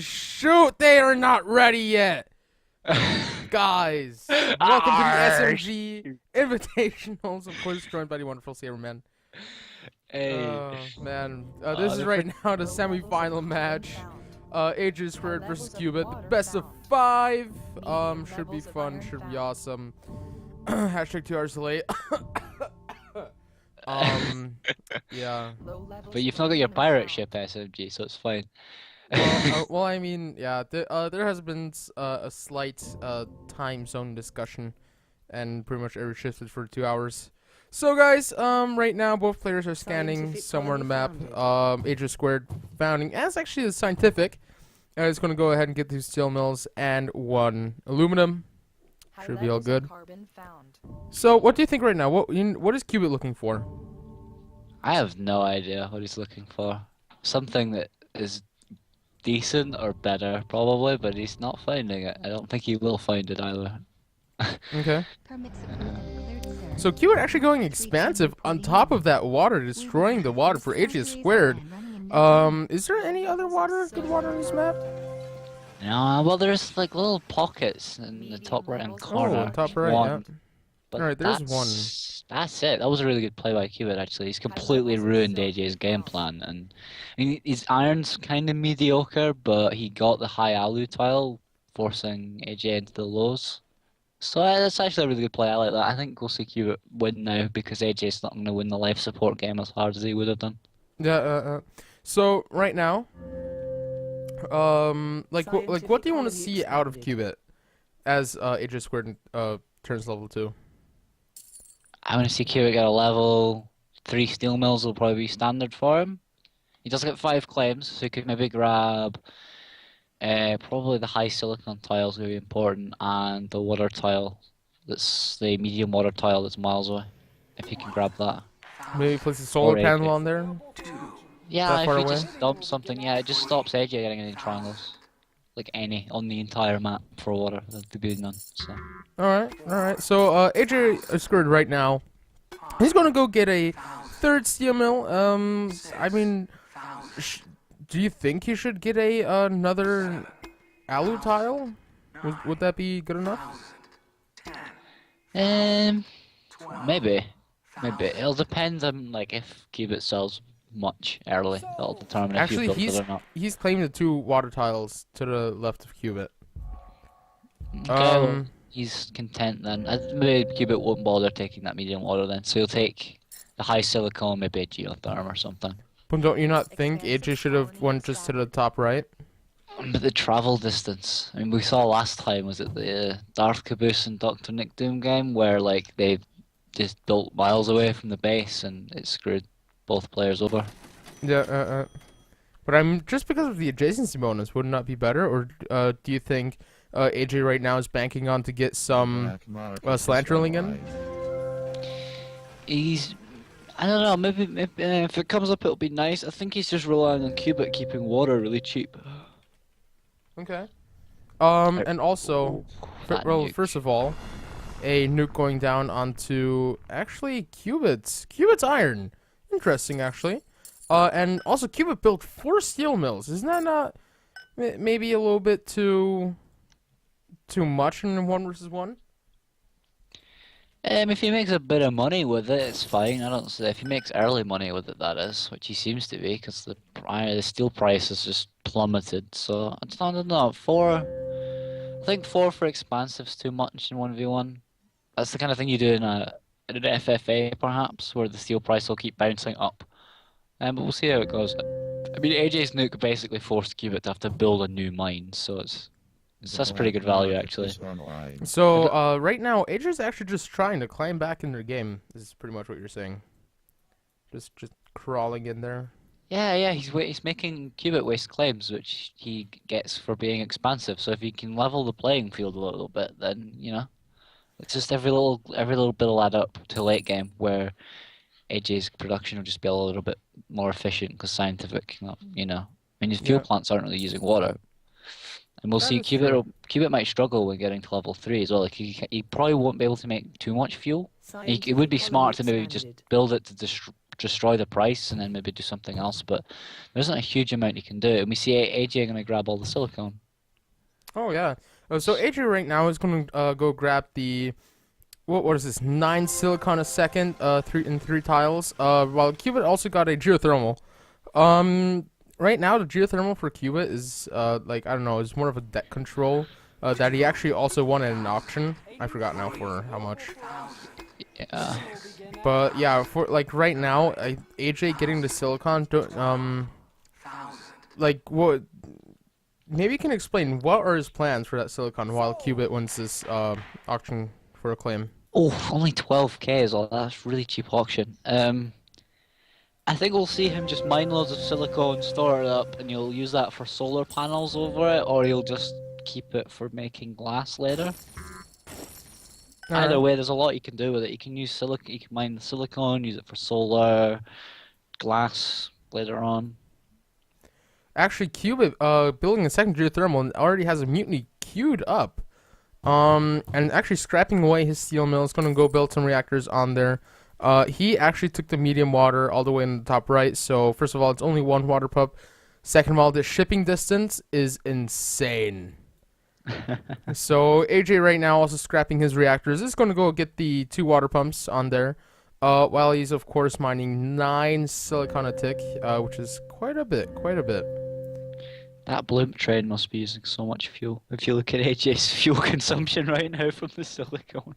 Shoot, they are not ready yet. Guys, welcome to the Arr, SMG Invitationals. Of course, joined by the wonderful Saberman. Hey, Man. This is the right now the semifinal match. Ajasquared versus Cubit. The best of 5. Should be fun. Should be awesome. Hashtag 2 hours late. um, yeah. but you've not got your pirate ship SMG, so it's fine. Well, I mean, yeah. There has been a slight time zone discussion, and pretty much every shift is for 2 hours. So guys, right now both players are scanning somewhere on the map. Ajasquared founding as actually the scientific. It's going to go ahead and get 2 steel mills and 1 aluminum. Should be all good. So what do you think right now? What is Cubit looking for? I have no idea what he's looking for. Something that is decent or better, probably, but he's not finding it. I don't think he will find it either. Okay. So Cubit actually going expansive on top of that water, destroying the water for Ajasquared. Is there any other good water on this map? No, well, there's like little pockets in the top right-hand corner. Oh, top right, One, yeah. but Alright, there's one. That's it. That was a really good play by Cubit, actually. He's completely ruined AJ's game plan, and I mean, his iron's kind of mediocre, but he got the high alu tile, forcing AJ into the lows. So that's actually a really good play. I like that. I think we'll see Cubit win now because AJ's not going to win the life support game as hard as he would have done. Yeah, so right now, what do you want to see out of Cubit as Ajasquared turns level 2? I want to see Cubit get a level 3 steel mills will probably be standard for him. He does get 5 claims, so he could maybe grab probably the high silicon tile is going to be important, and the water tile. That's the medium water tile that's miles away. If he can grab that. Maybe place a solar panel on there. Yeah, if he away? just dumps something, yeah, it just stops AJ getting any triangles. Like any, on the entire map for water. There'd be none, so. Alright. So, Ajasquared right now, he's gonna go get a 3rd steel mill. I mean, do you think he should get another alu tile? Would that be good enough? Maybe. It'll depend on like if Cubit sells much early. That'll determine if Actually, you build it or not. he's claimed the 2 water tiles to the left of Cubit. Okay, well, he's content then. Maybe Cubit won't bother taking that medium water then, so he'll take the high silicone, maybe a geotherm or something. But don't you not think AJ should have went just to the top right? But the travel distance. I mean, we saw last time, was it the Darth Caboose and Dr. Nick Doom game, where like they just built miles away from the base and it screwed both players over. Yeah, but I'm just because of the adjacency bonus, would it not be better? Or do you think AJ right now is banking on to get some slant drilling in? I don't know, maybe if it comes up it'll be nice. I think he's just relying on Cubit keeping water really cheap. Okay. And also, first of all, a nuke going down onto actually Cubit's iron. Interesting, actually. And also Cubit built 4 steel mills. Isn't that not maybe a little bit too much in 1 versus 1? If he makes a bit of money with it, it's fine. I don't say if he makes early money with it, that is, which he seems to be, because the steel price has just plummeted. So I don't know. 4, I think 4 for expansive's too much in 1v1. That's the kind of thing you do in an FFA, perhaps, where the steel price will keep bouncing up. But we'll see how it goes. I mean, AJ's nuke basically forced Cubit to have to build a new mine, so that's pretty good value, actually. So, right now, AJ's actually just trying to climb back in their game. This is pretty much what you're saying. Just crawling in there. Yeah, he's making Cubit waste claims, which he gets for being expansive. So if he can level the playing field a little bit, then, you know, it's just every little bit will add up to late game, where AJ's production will just be a little bit more efficient because scientific, you know. I mean, his fuel plants aren't really using water. And we'll see Cubit might struggle with getting to level 3 as well. Like he probably won't be able to make too much fuel. It would be smart to maybe just build it to destroy the price and then maybe do something else. But there isn't a huge amount you can do. And we see AJ going to grab all the silicone. Oh yeah. So AJ right now is gonna go grab the what is this? 9 silicon a second, three tiles. While Cubit also got a geothermal. Right now the geothermal for Cubit is like I don't know, is more of a deck control. That he actually also won at an auction. I forgot now for how much. Yeah. But yeah, for like right now, AJ getting the silicon. Like what? Maybe you can explain what are his plans for that silicon while Cubit wins this auction for a claim. Oh, only 12k is all. That's really cheap auction. I think we'll see him just mine loads of silicone, store it up, and he'll use that for solar panels over it, or he'll just keep it for making glass later. Either way, there's a lot you can do with it. You can use silicon, you can mine the silicone, use it for solar, glass later on. Actually, Cubit building a second geothermal and already has a mutiny queued up. And actually scrapping away his steel mill is gonna go build some reactors on there. He actually took the medium water all the way in the top right. So first of all, it's only 1 water pump. Second of all, the shipping distance is insane. So AJ right now also scrapping his reactors. Is going to go get the 2 water pumps on there. While he's of course mining 9 silicon a tick, which is quite a bit. That bloom train must be using so much fuel. If you look at AJ's fuel consumption right now from the silicone.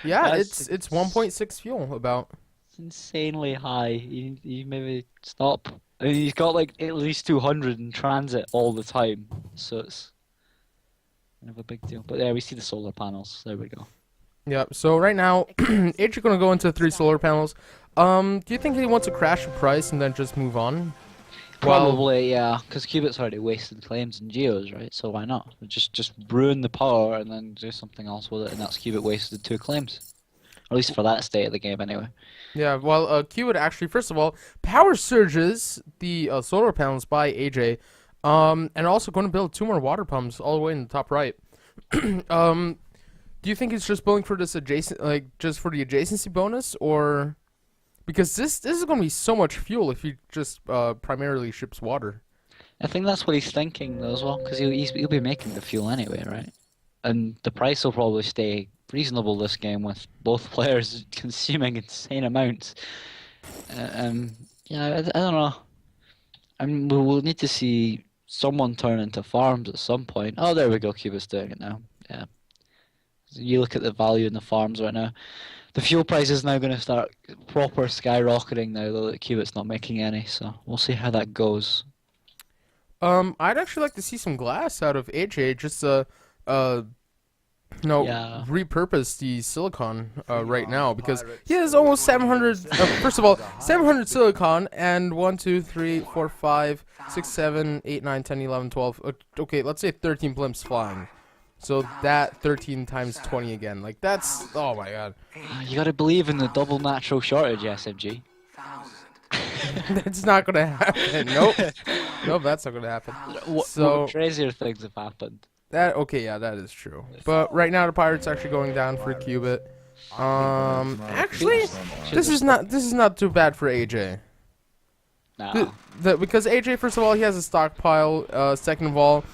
Yeah, it's 1.6 fuel about. It's insanely high. You maybe stop. I mean, he's got like at least 200 in transit all the time, so it's kind of a big deal. But yeah, we see the solar panels. There we go. Yeah. So right now, AJ gonna go into 3 solar panels. Do you think he wants to crash the price and then just move on? Probably, yeah, because Cubit's already wasted claims in Geos, right? So why not? Just ruin the power and then do something else with it, and that's Cubit wasted 2 claims. Or at least for that state of the game, anyway. Yeah, well, Cubit actually, first of all, power surges the solar panels by AJ, and also going to build 2 more water pumps all the way in the top right. Do you think it's just building for this adjacent, like just for the adjacency bonus, or because this is going to be so much fuel if he just primarily ships water? I think that's what he's thinking though as well, because he'll be making the fuel anyway, right? And the price will probably stay reasonable this game with both players consuming insane amounts. Yeah, I don't know. I mean, we'll need to see someone turn into farms at some point. Oh, there we go. Cuba's doing it now. Yeah. You look at the value in the farms right now. The fuel price is now going to start proper skyrocketing now, though that Cubit's not making any. So we'll see how that goes. I'd actually like to see some glass out of AJ, just Yeah. repurpose the silicon right now because he has almost 700. First of all, 700 silicon and 1, 2, 3, 4, 5, 6, 7, 8, 9, 10, 11, 12. Okay, let's say 13 blimps flying. So that 13 times 20 again. Like that's oh my god. You got to believe in the double natural shortage, SMG. That's not gonna happen. Nope. Nope, that's not gonna happen. So Crazier things have happened. that okay, yeah, that is true. But right now the pirate's actually going down for Cubit. Actually, this is not too bad for AJ. No. Because AJ, first of all, he has a stockpile. Second of all,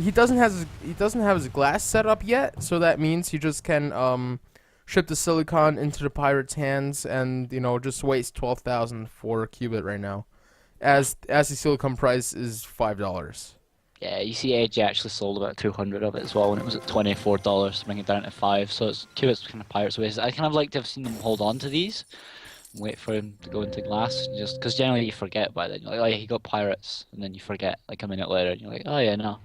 he doesn't have his glass set up yet, so that means he just can ship the silicon into the pirate's hands and just waste 12,000 for Cubit right now, as the silicon price is $5. Yeah, you see AJ actually sold about 200 of it as well when it was at $24 to bring it down to 5. So it's Cubit's kind of pirate's waste. I kind of like to have seen them hold on to these and wait for him to go into glass, just because generally you forget by then. You're like, oh yeah, he got pirates, and then you forget like a minute later, and you're like, oh yeah, no,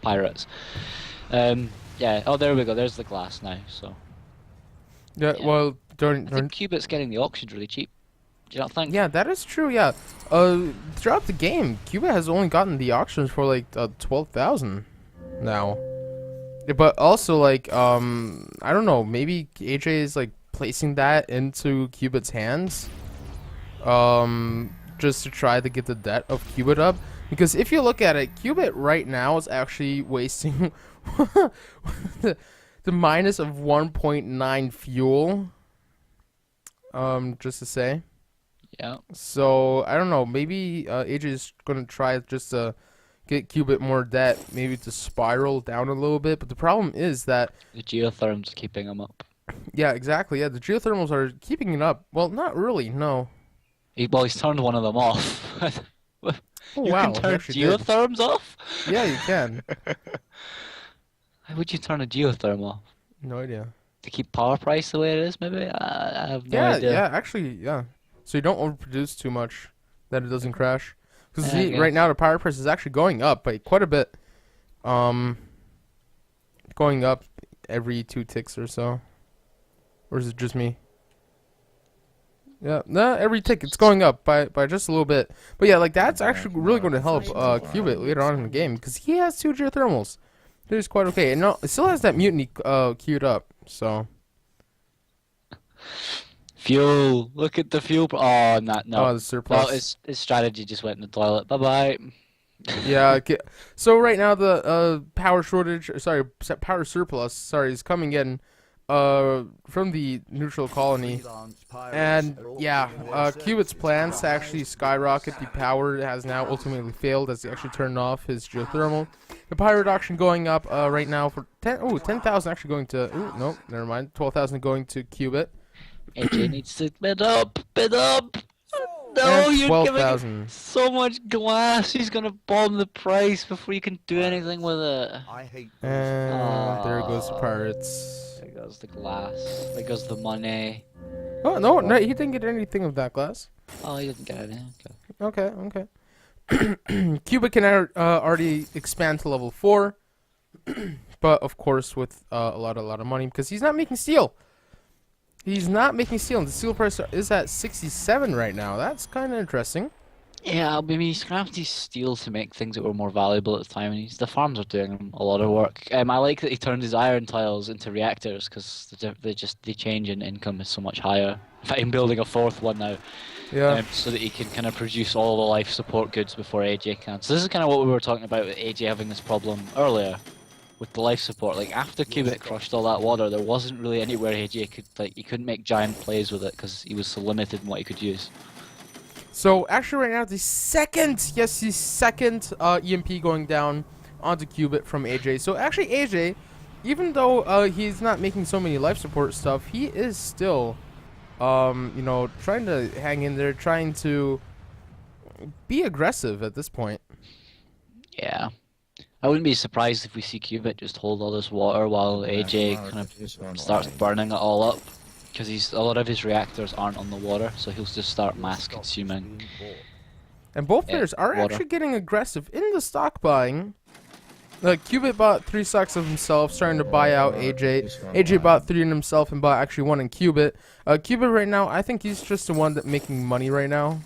pirates. Yeah. Oh, there we go. There's the glass now. So. Yeah. Well, I think Cubit's getting the auctions really cheap. Do you not think? Yeah, that is true. Yeah. Throughout the game, Cubit has only gotten the auctions for like 12,000 now. Yeah, but also like I don't know, maybe AJ is like placing that into Cubit's hands, just to try to get the debt of Cubit up. Because if you look at it, Cubit right now is actually wasting the minus of 1.9 fuel. Just to say. Yeah. So I don't know. Maybe AJ's gonna try just to get Cubit more debt, maybe to spiral down a little bit. But the problem is that, The geotherm's keeping him up. yeah, exactly. Yeah, the geothermals are keeping it up. Well, not really. No. Well, he's turned one of them off. Oh You can wow, he turn actually did. geotherms off? Yeah, you can. How would you turn a geotherm off? No idea. To keep power price the way it is, maybe? I have no Yeah, idea. yeah, actually, yeah. So you don't overproduce too much, that it doesn't crash. Because Yeah, I right guess. now the power price is actually going up by quite a bit. Um, going up every 2 ticks or so. Or is it just me? Yeah, no, every tick it's going up by just a little bit. But yeah, like that's actually really going to help Cubit later on in the game because he has 2 geothermals. It is quite okay, and no, it still has that mutiny queued up. So Fuel. Look at the fuel. Oh, no, no. the No, surplus. his strategy just went in the toilet. Bye-bye. Yeah. Okay. So right now the power shortage, sorry, power surplus, sorry, is coming in from the neutral colony. And yeah, Cubit's plans to actually skyrocket the power has now ultimately failed as he actually turned off his geothermal. The pirate auction going up right now for 10,000 actually going to, no, never mind, 12,000 going to Cubit. AJ needs to bid up. Bid up. No, And you're giving him 12,000. so much glass. He's gonna bomb the price before you can do anything with it. And there goes the pirates. There goes the glass. There goes the money. Oh, no, no, he didn't get anything of that glass. Oh, he didn't get any. Okay, okay. Cubit can already expand to level 4. But of course with a lot of money because he's not making steel. He's not making steel, and the steel price is at 67 right now. That's kind of interesting. Yeah, I mean, he's crafted his steel to make things that were more valuable at the time, and the farms are doing him a lot of work. I like that he turned his iron tiles into reactors because the change in income is so much higher. In fact, I'm building a fourth one now, Yeah. so that he can kind of produce all the life support goods before AJ can. So this is kind of what we were talking about with AJ having this problem earlier with the life support. Like after Cubit crushed all that water, there wasn't really anywhere AJ could he couldn't make giant plays with it because he was so limited in what he could use. So actually right now the second EMP going down onto Cubit from AJ. So actually AJ, even though he's not making so many life support stuff, he is still you know, trying to hang in there, trying to be aggressive at this point. Yeah. I wouldn't be surprised if we see Cubit just hold all this water while AJ kind of starts burning it all up. Because a lot of his reactors aren't on the water, so he'll just start mass consuming. And both players are water. actually getting aggressive in the stock buying. Cubit bought 3 stocks of himself, starting to buy out AJ. AJ bought 3 in himself and bought actually 1 in Cubit. Cubit right now, I think he's just the one that making money right now.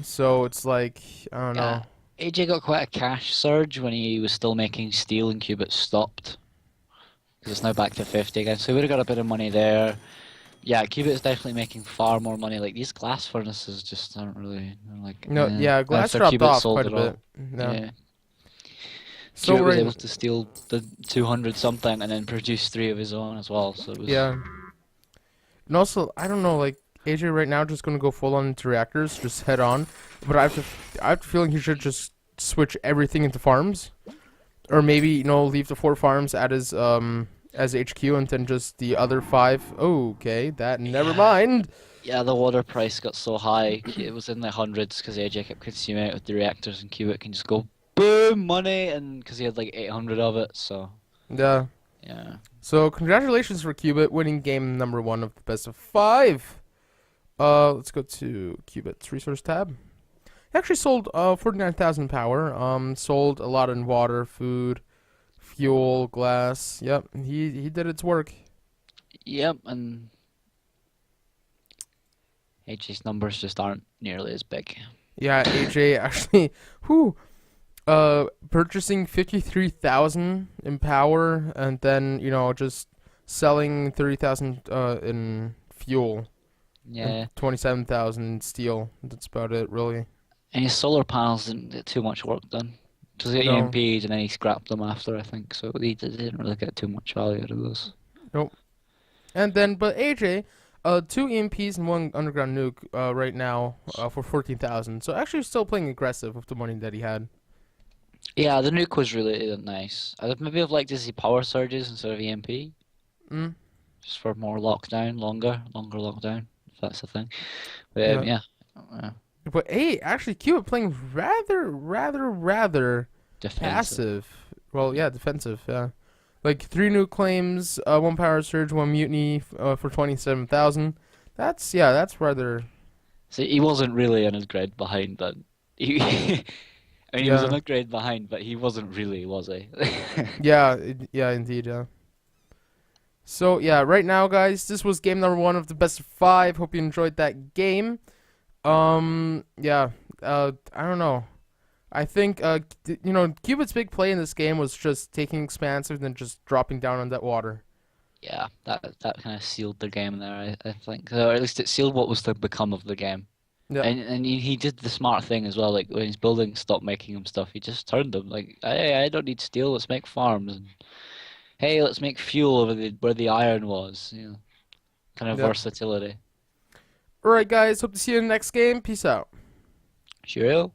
So it's like, I don't know. AJ got quite a cash surge when he was still making steel and Cubit stopped. Because it's now back to 50 again, so we would have got a bit of money there. Yeah, Cubit is definitely making far more money. Like, these glass furnaces just aren't really, like... No, yeah, glass after dropped Cubit off sold quite a it all. bit. No. Yeah. So Cubit was right, able to steal the 200 something and then produce 3 of his own as well, so it was... yeah. And also, I don't know, like, AJ right now just gonna go full on into reactors, just head on. But I have the feeling he should just switch everything into farms. Or maybe, you know, leave the 4 farms at his, as HQ and then just the other 5. Okay, that, never mind. Yeah, the water price got so high, it was in the hundreds because AJ kept consuming it with the reactors and Cubit can just go boom, money, and because he had like 800 of it, so... Yeah. Yeah. So, congratulations for Cubit winning game number 1 of the best of 5. Let's go to Cubit's resource tab. He actually sold 49,000 power. Sold a lot in water, food, fuel, glass. Yep, he did its work. Yep, and AJ's numbers just aren't nearly as big. Yeah, AJ actually, purchasing 53,000 in power, and then you know just selling 30,000 in fuel. Yeah. And 27,000 in steel. That's about it, really. And his solar panels didn't get too much work done. Because he got No. EMP'd and then he scrapped them after, I think, so he didn't really get too much value out of those. Nope. And then, but AJ, Two EMPs and one underground nuke. Right now. For 14,000. So actually, still playing aggressive with the money that he had. Yeah, the nuke was really nice. I'd maybe have liked to see power surges instead of EMP, Mm. just for more lockdown, longer lockdown, if that's the thing. But Yeah. yeah, uh, But hey, actually, Cuba playing rather defensive. passive. Well, yeah, defensive. Yeah, like three nuke claims, one power surge, one mutiny for 27,000. That's rather. See, he wasn't really in his grade behind, but he, I mean, he was in Yeah, a grade behind, but he wasn't really, was he? yeah, indeed, yeah. So yeah, right now, guys, this was game number one of the best of five. Hope you enjoyed that game. Yeah. I don't know. I think Cubit's big play in this game was just taking expansive and then just dropping down on that water. Yeah, that kind of sealed the game there, I think. Or at least it sealed what was to become of the game. Yeah, And he did the smart thing as well. Like when his buildings stopped making him stuff, he just turned them. Like, hey, I don't need steel. Let's make farms. And hey, let's make fuel over the where the iron was. You know, kind of yeah. versatility. All right, guys. Hope to see you in the next game. Peace out. Cheerio.